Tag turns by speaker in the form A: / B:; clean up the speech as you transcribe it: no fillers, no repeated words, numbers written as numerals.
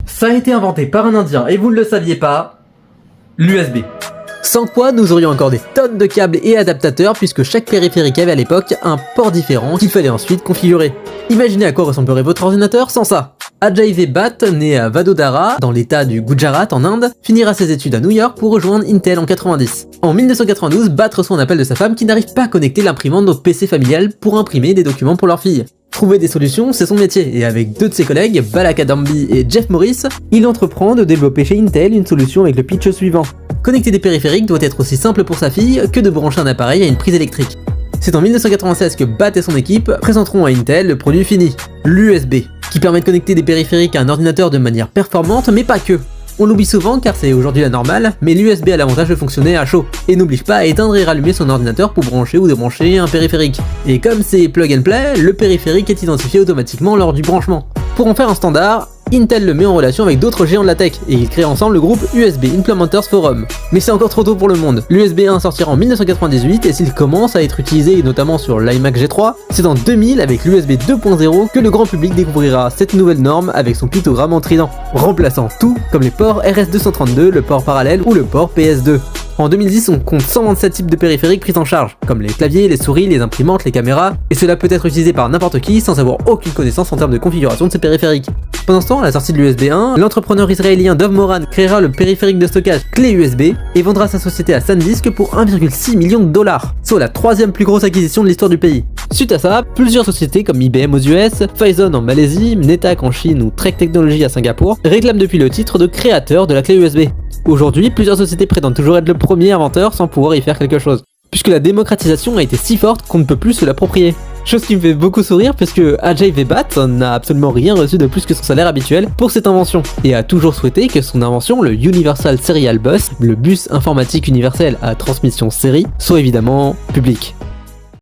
A: Ça a été inventé par un Indien et vous ne le saviez pas, l'USB.
B: Sans quoi, nous aurions encore des tonnes de câbles et adaptateurs puisque chaque périphérique avait à l'époque un port différent qu'il fallait ensuite configurer. Imaginez à quoi ressemblerait votre ordinateur sans ça. Ajay V. Bhatt, né à Vadodara, dans l'état du Gujarat en Inde, finira ses études à New York pour rejoindre Intel en 90. En 1992, Bhatt reçoit un appel de sa femme qui n'arrive pas à connecter l'imprimante au PC familial pour imprimer des documents pour leur fille. Trouver des solutions, c'est son métier, et avec deux de ses collègues, Balak Adambi et Jeff Morris, il entreprend de développer chez Intel une solution avec le pitch suivant. Connecter des périphériques doit être aussi simple pour sa fille que de brancher un appareil à une prise électrique. C'est en 1996 que Bhatt et son équipe présenteront à Intel le produit fini, l'USB, qui permet de connecter des périphériques à un ordinateur de manière performante, mais pas que. On l'oublie souvent car c'est aujourd'hui la normale, mais l'USB a l'avantage de fonctionner à chaud, et n'oblige pas à éteindre et rallumer son ordinateur pour brancher ou débrancher un périphérique. Et comme c'est plug and play, le périphérique est identifié automatiquement lors du branchement. Pour en faire un standard, Intel le met en relation avec d'autres géants de la tech, et ils créent ensemble le groupe USB Implementers Forum. Mais c'est encore trop tôt pour le monde. L'USB 1 sortira en 1998, et s'il commence à être utilisé notamment sur l'iMac G3, c'est en 2000 avec l'USB 2.0 que le grand public découvrira cette nouvelle norme avec son pictogramme en trident, remplaçant tout comme les ports RS232, le port parallèle ou le port PS2. En 2010, on compte 127 types de périphériques pris en charge, comme les claviers, les souris, les imprimantes, les caméras, et cela peut être utilisé par n'importe qui sans avoir aucune connaissance en termes de configuration de ces périphériques. Pendant ce temps, à la sortie de l'USB 1, l'entrepreneur israélien Dov Moran créera le périphérique de stockage clé USB et vendra sa société à SanDisk pour 1,6 million de dollars, soit la troisième plus grosse acquisition de l'histoire du pays. Suite à ça, plusieurs sociétés comme IBM aux US, Phison en Malaisie, Netak en Chine ou Trek Technology à Singapour réclament depuis le titre de créateur de la clé USB. Aujourd'hui, plusieurs sociétés prétendent toujours être le premier inventeur sans pouvoir y faire quelque chose, puisque la démocratisation a été si forte qu'on ne peut plus se l'approprier. Chose qui me fait beaucoup sourire puisque Ajay V. Bhatt n'a absolument rien reçu de plus que son salaire habituel pour cette invention, et a toujours souhaité que son invention, le Universal Serial Bus, le bus informatique universel à transmission série, soit évidemment public.